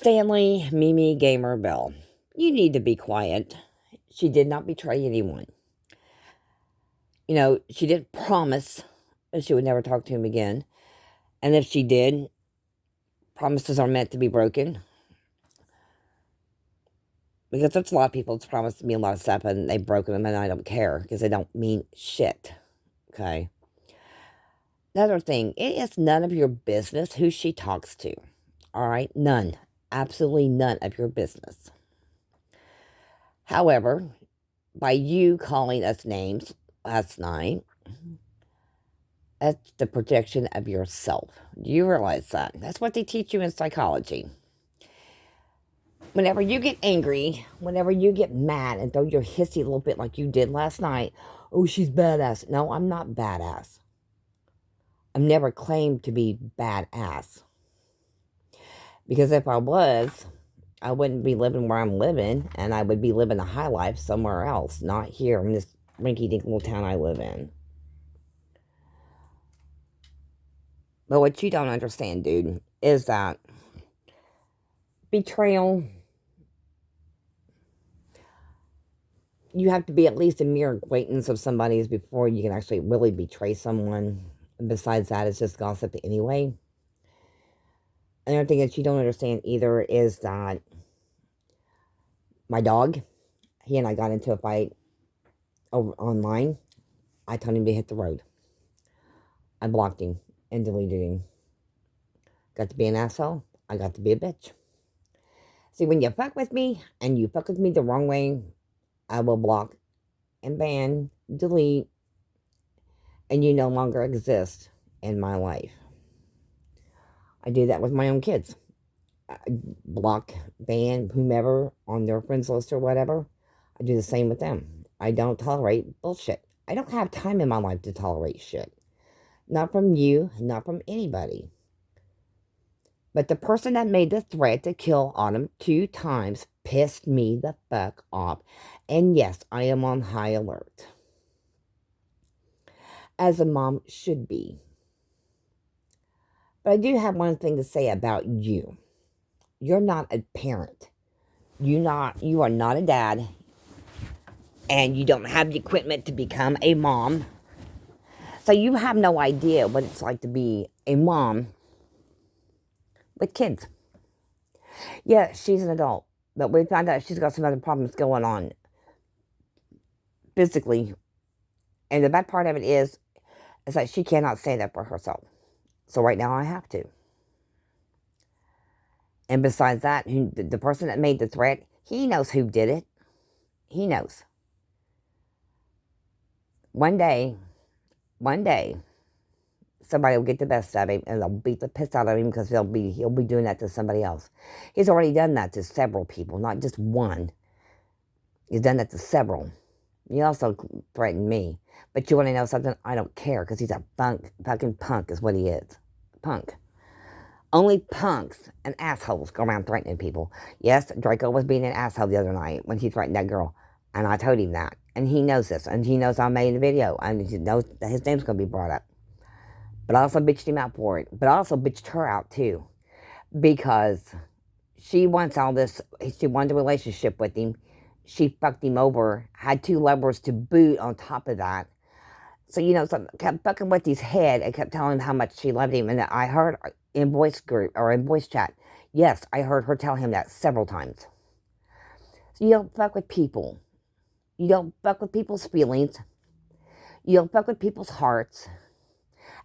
Stanley, Mimi Gamer Bell. You need to be quiet. She did not betray anyone. She did promise that she would never talk to him again. And if she did, promises are meant to be broken. Because there's a lot of people that's promised me a lot of stuff and they've broken them and I don't care because they don't mean shit. Okay? Another thing, it is none of your business who she talks to. Alright? None. Absolutely none of your business. However, by you calling us names last night, that's the projection of yourself. Do you realize that? That's what they teach you in psychology. Whenever you get angry, whenever you get mad and throw your hissy a little bit like you did last night, oh, she's badass. No, I'm not badass. I've never claimed to be badass. Because if I was, I wouldn't be living where I'm living, and I would be living a high life somewhere else, not here in this rinky-dink little town I live in. But what you don't understand, dude, is that betrayal, you have to be at least a mere acquaintance of somebody's before you can actually really betray someone. And besides that, it's just gossip anyway. Another thing that you don't understand either is that my dog, he and I got into a fight over online. I told him to hit the road. I blocked him and deleted him. Got to be an asshole. I got to be a bitch. See, when you fuck with me and you fuck with me the wrong way, I will block and ban, delete, and you no longer exist in my life. I do that with my own kids. I block, ban, whomever on their friends list or whatever. I do the same with them. I don't tolerate bullshit. I don't have time in my life to tolerate shit. Not from you, not from anybody. But the person that made the threat to kill Autumn 2 times pissed me the fuck off. And yes, I am on high alert. As a mom should be. But I do have one thing to say about you. You're not a parent. You are not a dad. And you don't have the equipment to become a mom. So you have no idea what it's like to be a mom with kids. Yeah, she's an adult. But we found out she's got some other problems going on physically. And the bad part of it is that she cannot say that for herself. So right now I have to. And besides that, the person that made the threat, he knows who did it. He knows. One day, somebody will get the best of him and they'll beat the piss out of him because he'll be doing that to somebody else. He's already done that to several people, not just one. He's done that to several. He also threatened me. But you want to know something? I don't care because he's a fucking punk is what he is. Punk. Only punks and assholes go around threatening people. Yes, Draco was being an asshole the other night when he threatened that girl. And I told him that. And he knows this. And he knows I made a video. And he knows that his name's going to be brought up. But I also bitched him out for it. But I also bitched her out too. Because she wants all this. She wanted a relationship with him. She fucked him over. Had 2 lovers to boot on top of that. So, so kept fucking with his head and kept telling him how much she loved him. And I heard in voice group or in voice chat. Yes, I heard her tell him that several times. So you don't fuck with people. You don't fuck with people's feelings. You don't fuck with people's hearts.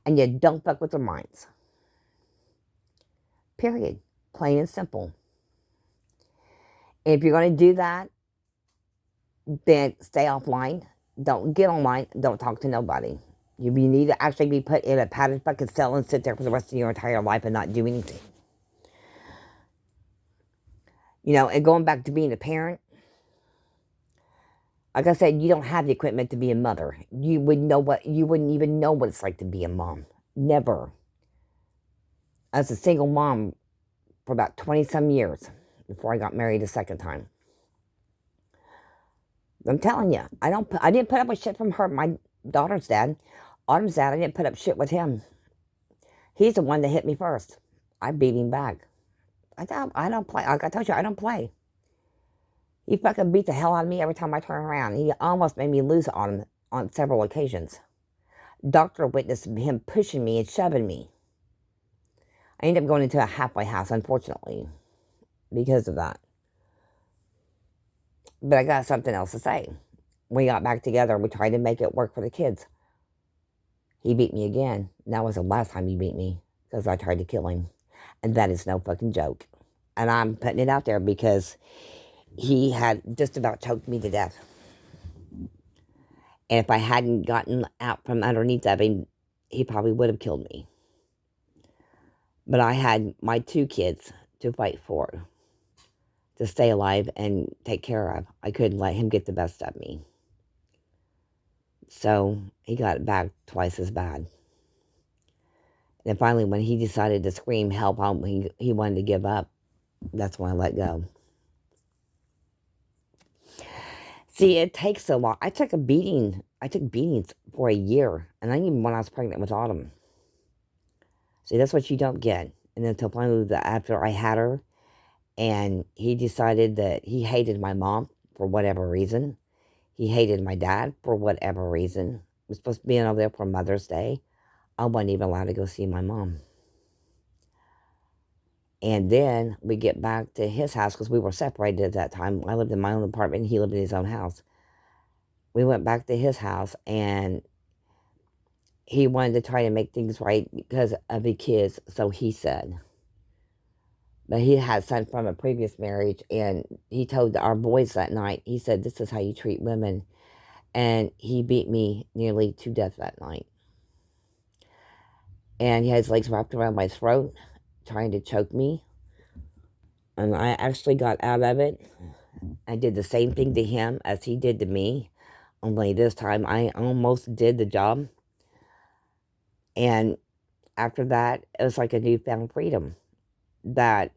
And you don't fuck with their minds. Period. Plain and simple. If you're going to do that, then stay offline. Don't get online. Don't talk to nobody. You need to actually be put in a padded fucking cell and sit there for the rest of your entire life and not do anything. And going back to being a parent, like I said, you don't have the equipment to be a mother. You wouldn't even know what it's like to be a mom. Never. I was a single mom for about 20-some years before I got married a second time. I'm telling you, I didn't put up with shit from her, my daughter's dad. Autumn's dad, I didn't put up shit with him. He's the one that hit me first. I beat him back. I don't play. Like I told you, I don't play. He fucking beat the hell out of me every time I turn around. He almost made me lose it on him on several occasions. Doctor witnessed him pushing me and shoving me. I ended up going into a halfway house, unfortunately, because of that. But I got something else to say. We got back together. We tried to make it work for the kids. He beat me again. That was the last time he beat me because I tried to kill him. And that is no fucking joke. And I'm putting it out there because he had just about choked me to death. And if I hadn't gotten out from underneath of him, he probably would have killed me. But I had my 2 kids to fight for, to stay alive and take care of. I couldn't let him get the best of me. So he got it back twice as bad. And finally, when he decided to scream help, he wanted to give up. That's when I let go. See, it takes so long. I took a beating. I took beatings for a year, and then even when I was pregnant with Autumn. See, that's what you don't get. And then until finally, after I had her, and he decided that he hated my mom for whatever reason. He hated my dad for whatever reason. I was supposed to be over there for Mother's Day. I wasn't even allowed to go see my mom. And then we get back to his house because we were separated at that time. I lived in my own apartment and he lived in his own house. We went back to his house and he wanted to try to make things right because of the kids, so he said. But he had a son from a previous marriage, and he told our boys that night, he said, this is how you treat women. And he beat me nearly to death that night. And he had his legs wrapped around my throat, trying to choke me. And I actually got out of it. I did the same thing to him as he did to me. Only this time I almost did the job. And after that, it was like a newfound freedom. That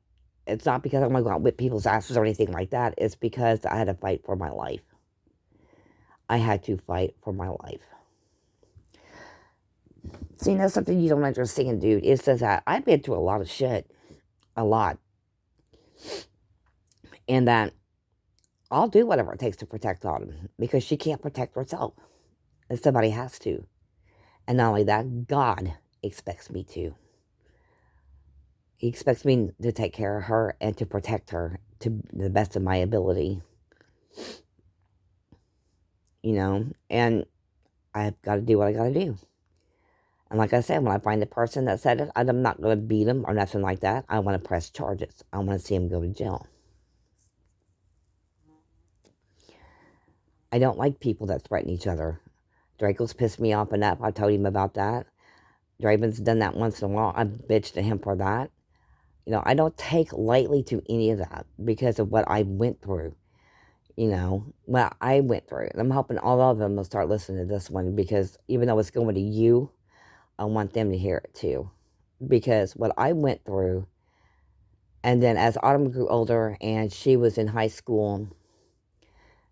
it's not because I'm going to go out and whip people's asses or anything like that. It's because I had to fight for my life. I had to fight for my life. See, that's something you don't understand, dude. It's just that I've been through a lot of shit. A lot. And that I'll do whatever it takes to protect Autumn. Because she can't protect herself. And somebody has to. And not only that, God expects me to. He expects me to take care of her and to protect her to the best of my ability. You know, and I've got to do what I got to do. And like I said, when I find the person that said it, I'm not going to beat him or nothing like that. I want to press charges. I want to see him go to jail. I don't like people that threaten each other. Draco's pissed me off enough. I told him about that. Draven's done that once in a while. I bitched at him for that. You know, I don't take lightly to any of that because of what I went through. You know, what I went through. And I'm hoping all of them will start listening to this one because even though it's going to you, I want them to hear it too. Because what I went through, and then as Autumn grew older and she was in high school,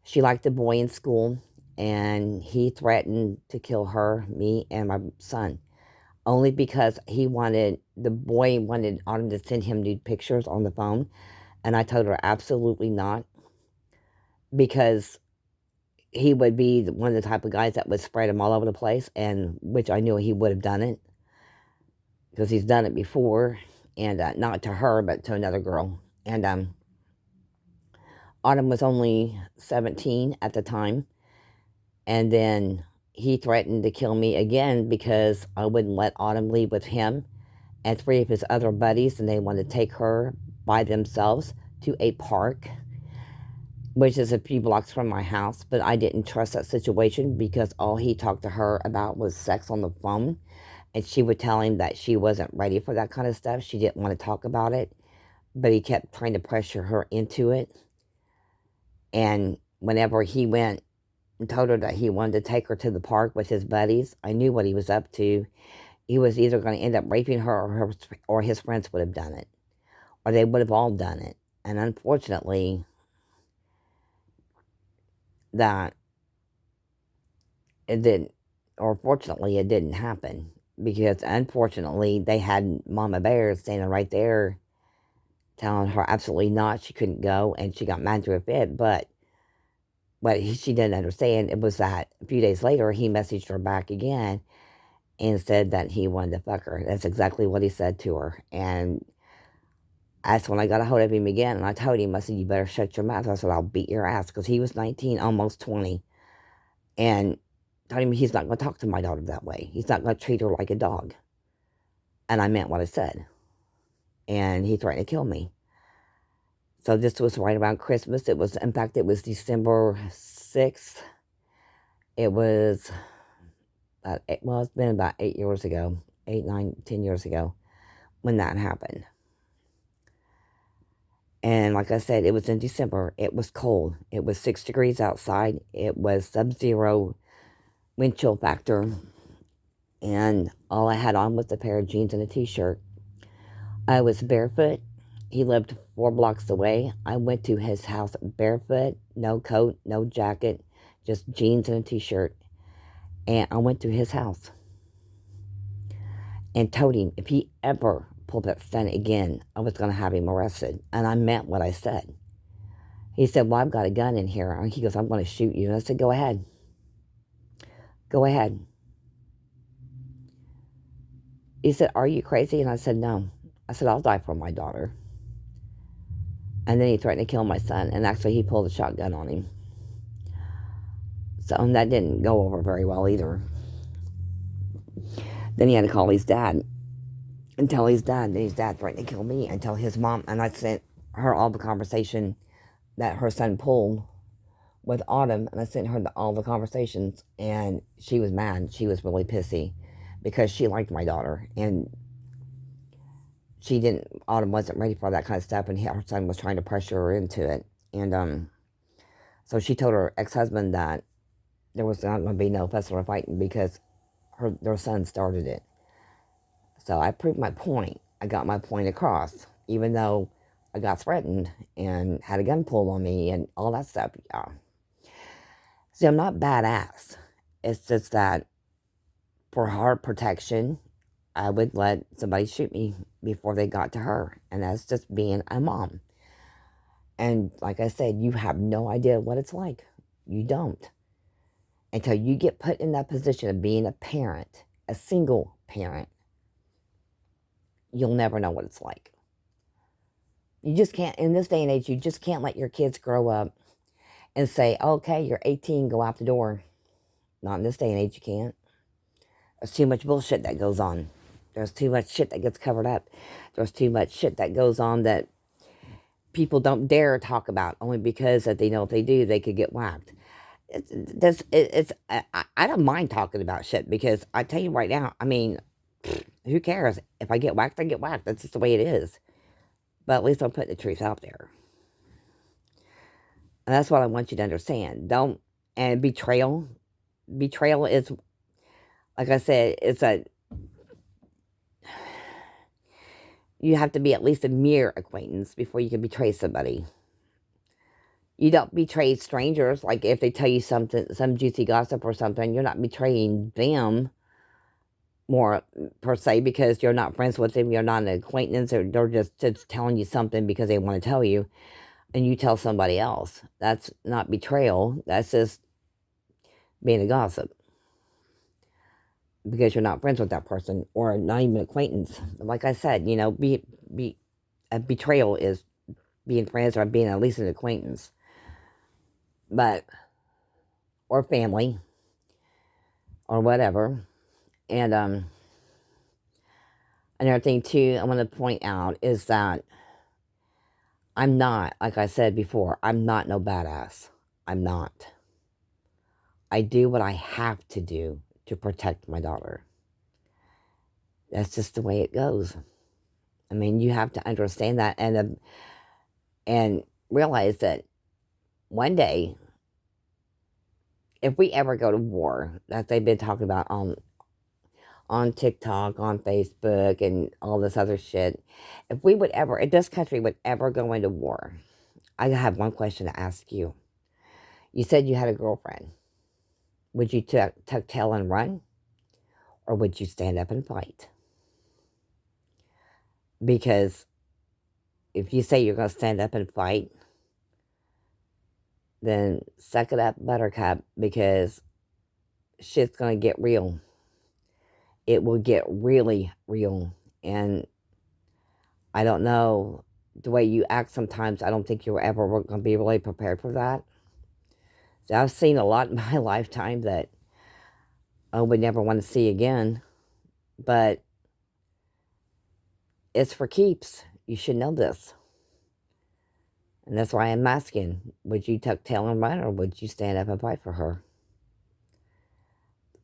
she liked a boy in school, and he threatened to kill her, me, and my son. Only because the boy wanted Autumn to send him nude pictures on the phone. And I told her absolutely not. Because he would be one of the type of guys that would spread them all over the place, and which I knew he would have done it. Because he's done it before, and not to her, but to another girl. And Autumn was only 17 at the time. And then he threatened to kill me again because I wouldn't let Autumn leave with him and 3 of his other buddies, and they wanted to take her by themselves to a park, which is a few blocks from my house. But I didn't trust that situation because all he talked to her about was sex on the phone. And she would tell him that she wasn't ready for that kind of stuff. She didn't want to talk about it. But he kept trying to pressure her into it. And whenever he went and told her that he wanted to take her to the park with his buddies, I knew what he was up to. He was either going to end up raping her, or his friends would have done it. Or they would have all done it. And unfortunately, that it didn't, or fortunately, it didn't happen. Because unfortunately, they had Mama Bear standing right there telling her absolutely not, she couldn't go, and she got mad through a fit. But what she didn't understand it was that a few days later, he messaged her back again and said that he wanted to fuck her. That's exactly what he said to her. And that's when I got a hold of him again, and I told him, I said, you better shut your mouth. I said, I'll beat your ass, because he was 19, almost 20, and told him he's not going to talk to my daughter that way. He's not going to treat her like a dog. And I meant what I said. And he threatened to kill me. So this was right around Christmas. In fact, it was December 6th. It was, it's been about 8 years ago, 8, 9, 10 years ago when that happened. And like I said, it was in December. It was cold. It was 6 degrees outside. It was sub-zero wind chill factor. And all I had on was a pair of jeans and a t-shirt. I was barefoot. He lived 4 blocks away. I went to his house barefoot, no coat, no jacket, just jeans and a t-shirt. And I went to his house and told him if he ever pulled that stunt again, I was going to have him arrested. And I meant what I said. He said, well, I've got a gun in here. And he goes, I'm going to shoot you. And I said, go ahead. Go ahead. He said, are you crazy? And I said, no. I said, I'll die for my daughter. And then he threatened to kill my son. And actually, he pulled a shotgun on him. So, and that didn't go over very well either. Then he had to call his dad and tell his dad that his dad threatened to kill me, and tell his mom. And I sent her all the conversation that her son pulled with Autumn. And I sent her all the conversations. And she was mad. She was really pissy because she liked my daughter. And Autumn wasn't ready for that kind of stuff. And her son was trying to pressure her into it. And so she told her ex-husband that there was not going to be no fuss or fighting because their son started it. So I proved my point. I got my point across, even though I got threatened and had a gun pulled on me and all that stuff. Yeah. See, I'm not badass. It's just that for her protection, I would let somebody shoot me before they got to her. And that's just being a mom. And like I said, you have no idea what it's like. You don't. Until you get put in that position of being a parent, a single parent, you'll never know what it's like. You just can't, in this day and age, you just can't let your kids grow up and say, okay, you're 18, go out the door. Not in this day and age, you can't. There's too much bullshit that goes on. There's too much shit that gets covered up. There's too much shit that goes on that people don't dare talk about, only because that they know if they do, they could get whacked. I don't mind talking about shit, because I tell you right now, I mean, who cares? If I get whacked, I get whacked. That's just the way it is. But at least I'm putting the truth out there. And that's what I want you to understand. And betrayal is, like I said, you have to be at least a mere acquaintance before you can betray somebody. You don't betray strangers. Like if they tell you something, some juicy gossip or something, you're not betraying them more per se, because you're not friends with them. You're not an acquaintance, or they're just telling you something because they want to tell you, and you tell somebody else. That's not betrayal. That's just being a gossip, because you're not friends with that person, or not even an acquaintance. Like I said, a betrayal is being friends or being at least an acquaintance. But, or family, or whatever. And another thing too I want to point out is that I'm not, like I said before, I'm not no badass. I'm not. I do what I have to do to protect my daughter. That's just the way it goes. I mean, you have to understand that, and realize that one day, if we ever go to war, that they've been talking about on TikTok, on Facebook, and all this other shit, if this country would ever go into war, I have one question to ask you. You said you had a girlfriend. Would you tuck tail and run? Or would you stand up and fight? Because if you say you're going to stand up and fight, then suck it up, buttercup, because shit's going to get real. It will get really real. And I don't know, the way you act sometimes, I don't think you're ever going to be really prepared for that. So I've seen a lot in my lifetime that I would never want to see again. But it's for keeps. You should know this. And that's why I'm asking, would you tuck tail and run, or would you stand up and fight for her?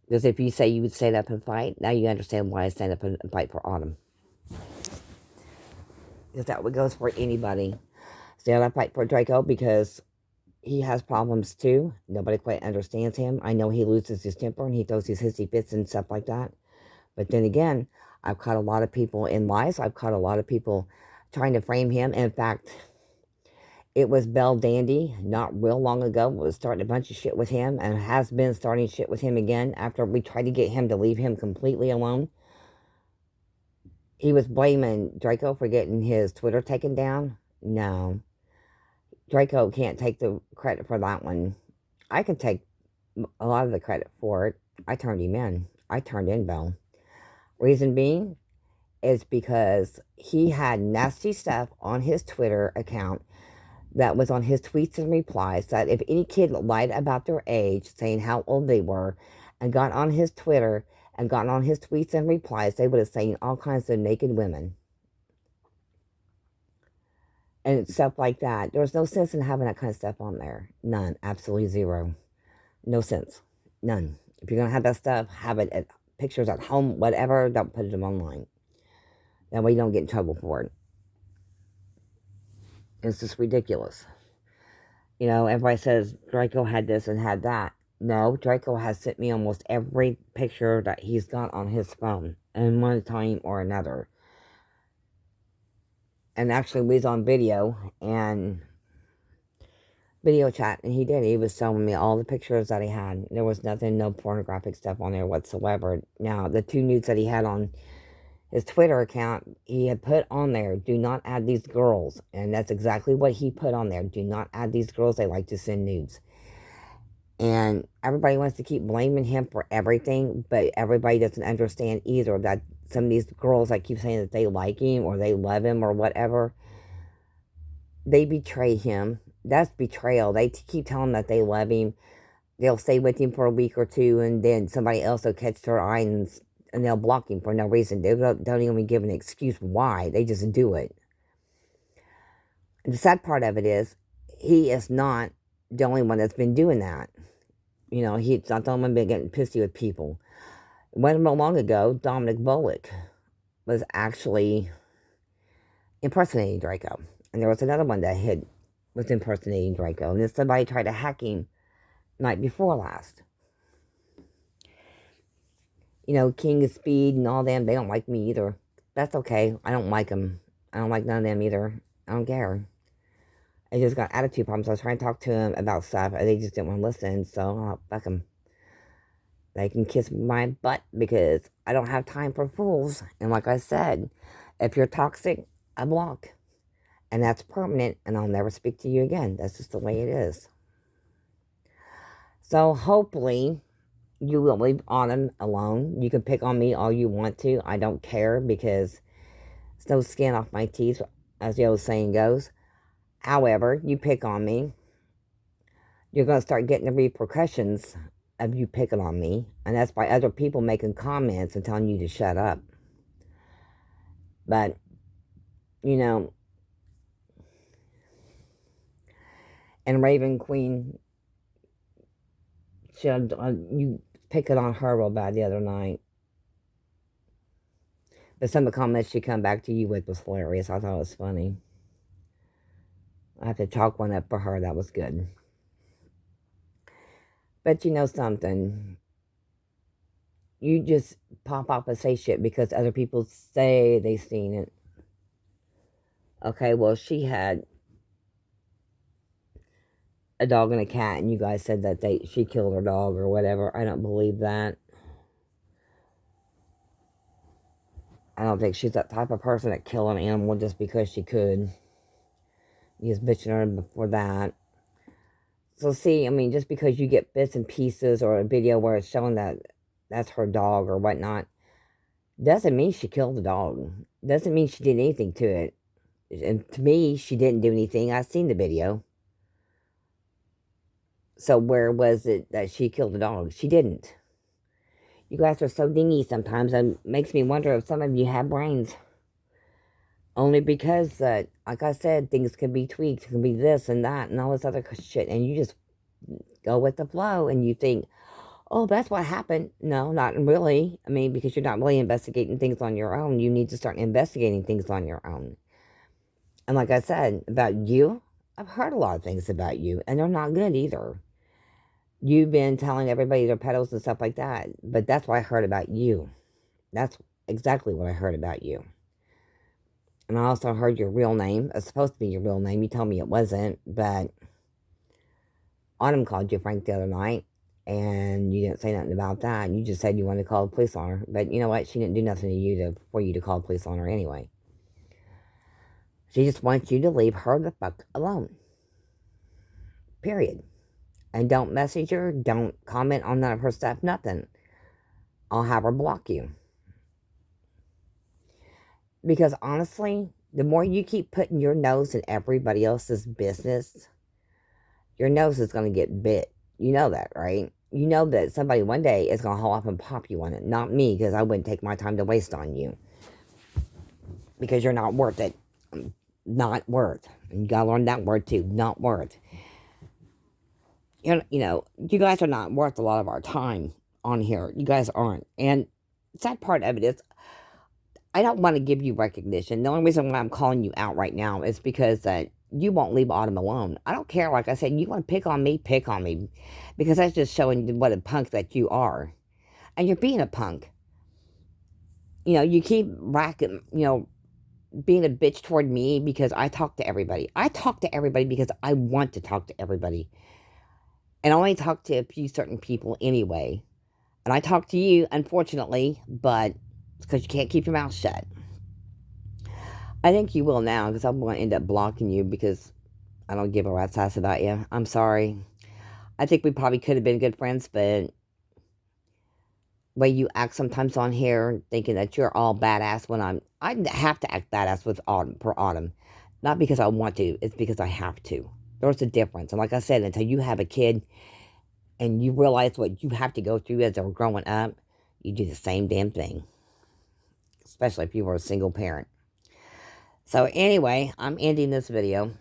Because if you say you would stand up and fight, now you understand why I stand up and fight for Autumn. Because that goes for anybody. Stand up and fight for Draco because he has problems too. Nobody quite understands him. I know he loses his temper and he throws his hissy fits and stuff like that. But then again, I've caught a lot of people in lies. I've caught a lot of people trying to frame him. In fact, it was Belle Dandy not real long ago was starting a bunch of shit with him and has been starting shit with him again after we tried to get him to leave him completely alone. He was blaming Draco for getting his Twitter taken down. No. Draco can't take the credit for that one. I can take a lot of the credit for it. I turned him in. I turned in Belle. Reason being is because he had nasty stuff on his Twitter account that was on his tweets and replies, that if any kid lied about their age, saying how old they were, and got on his Twitter and got on his tweets and replies, they would have seen all kinds of naked women. And stuff like that. There's no sense in having that kind of stuff on there. None. Absolutely zero. No sense. None. If you're going to have that stuff, have it at pictures at home, whatever, don't put them online. That way you don't get in trouble for it. It's just ridiculous. You know, everybody says Draco had this and had that. No, Draco has sent me almost every picture that he's got on his phone in one time or another. And actually, we was on video and video chat, and he was showing me all the pictures that he had. There was nothing, no pornographic stuff on there whatsoever. Now, the 2 nudes that he had on his Twitter account, he had put on there, do not add these girls. And that's exactly what he put on there. Do not add these girls. They like to send nudes. And everybody wants to keep blaming him for everything, but everybody doesn't understand either that some of these girls that keep saying that they like him or they love him or whatever, they betray him. That's betrayal. They keep telling him that they love him. They'll stay with him for a week or two, and then somebody else will catch their eye and they'll block him for no reason. They don't even give an excuse why. They just do it. And the sad part of it is, he is not the only one that's been doing that. You know, he's not the only one been getting pissy with people. It wasn't long ago, Dominic Bullock was actually impersonating Draco. And there was another one that was impersonating Draco. And then somebody tried to hack him night before last. You know, King of Speed and all them, they don't like me either. That's okay. I don't like them. I don't like none of them either. I don't care. I just got attitude problems. I was trying to talk to them about stuff, and they just didn't want to listen, so fuck them. They can kiss my butt because I don't have time for fools. And like I said, if you're toxic, I block. And that's permanent, and I'll never speak to you again. That's just the way it is. So hopefully, you will leave Autumn alone. You can pick on me all you want to. I don't care because it's no skin off my teeth, as the old saying goes. However, you pick on me, you're going to start getting the repercussions of you picking on me. And that's by other people making comments and telling you to shut up. But, you know, and Raven Queen, you picked on her real bad the other night. But some of the comments she come back to you with was hilarious. I thought it was funny. I have to chalk one up for her. That was good. But you know something? You just pop off and say shit because other people say they seen it. Okay, well, she had a dog and a cat, and you guys said that she killed her dog or whatever. I don't believe that. I don't think she's that type of person that kill an animal just because she could. He was bitching her before that. So see, I mean, just because you get bits and pieces or a video where it's showing that that's her dog or whatnot, doesn't mean she killed the dog. Doesn't mean she did anything to it. And to me, she didn't do anything. I've seen the video. So where was it that she killed the dog? She didn't. You guys are so dingy sometimes. It makes me wonder if some of you have brains. Only because, like I said, things can be tweaked. It can be this and that and all this other shit. And you just go with the flow and you think, oh, that's what happened. No, not really. I mean, because you're not really investigating things on your own. You need to start investigating things on your own. And like I said, about you, I've heard a lot of things about you, and they're not good either. You've been telling everybody they're pedals and stuff like that, but that's what I heard about you. That's exactly what I heard about you. And I also heard your real name. It's supposed to be your real name. You told me it wasn't, but Autumn called you Frank the other night, and you didn't say nothing about that. You just said you wanted to call the police on her. But you know what? She didn't do nothing to you for you to call the police on her anyway. She just wants you to leave her the fuck alone. Period. And don't message her. Don't comment on none of her stuff. Nothing. I'll have her block you. Because honestly, the more you keep putting your nose in everybody else's business, your nose is going to get bit. You know that, right? You know that somebody one day is going to haul off and pop you on it. Not me, because I wouldn't take my time to waste on you. Because you're not worth it. Not worth. And you got to learn that word too. Not worth. You know, you guys are not worth a lot of our time on here. You guys aren't. And the sad part of it is, I don't want to give you recognition. The only reason why I'm calling you out right now is because you won't leave Autumn alone. I don't care. Like I said, you want to pick on me, pick on me. Because that's just showing what a punk that you are. And you're being a punk. You know, you keep being a bitch toward me because I talk to everybody. I talk to everybody because I want to talk to everybody. And I only talk to a few certain people anyway. And I talk to you, unfortunately, but it's because you can't keep your mouth shut. I think you will now, because I'm going to end up blocking you because I don't give a rat's ass about you. I'm sorry. I think we probably could have been good friends, but the way you act sometimes on here, thinking that you're all badass when I have to act badass with Autumn. Not because I want to, it's because I have to. There's a difference. And like I said, until you have a kid and you realize what you have to go through as they're growing up, you do the same damn thing. Especially if you were a single parent. So anyway, I'm ending this video.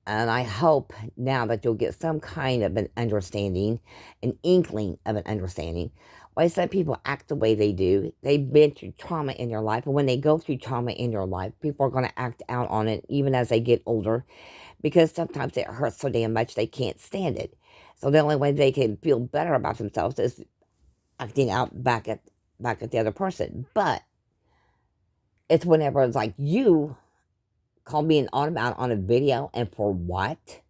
And I hope now that you'll get some kind of an understanding, an inkling of an understanding. Why some people act the way they do. They've been through trauma in their life. And when they go through trauma in their life, people are going to act out on it even as they get older. Because sometimes it hurts so damn much they can't stand it. So the only way they can feel better about themselves is acting out back at the other person. But it's whenever it's like you call me an Autumn out on a video, and for what?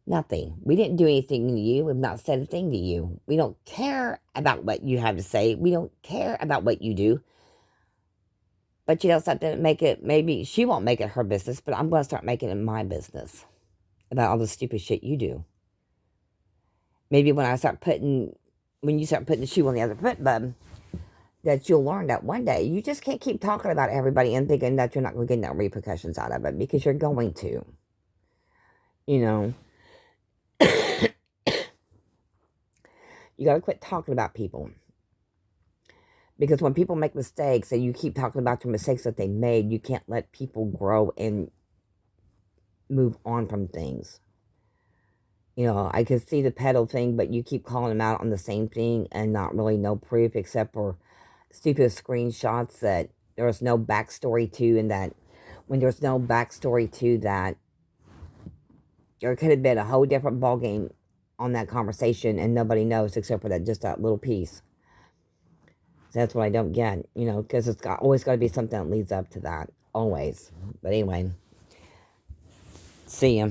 Nothing. We didn't do anything to you. We've not said a thing to you. We don't care about what you have to say. We don't care about what you do. But you know something, maybe she won't make it her business, but I'm going to start making it my business about all the stupid shit you do. Maybe when you start putting the shoe on the other foot, bub, that you'll learn that one day you just can't keep talking about everybody and thinking that you're not going to get no repercussions out of it, because you're going to. You know, you got to quit talking about people. Because when people make mistakes and you keep talking about the mistakes that they made, you can't let people grow and move on from things. You know, I can see the pedal thing, but you keep calling them out on the same thing and not really no proof except for stupid screenshots that there's no backstory to, and that when there's no backstory to that, there could have been a whole different ballgame on that conversation and nobody knows except for just that little piece. So that's what I don't get, you know, because it's always got to be something that leads up to that, always. But anyway, see ya.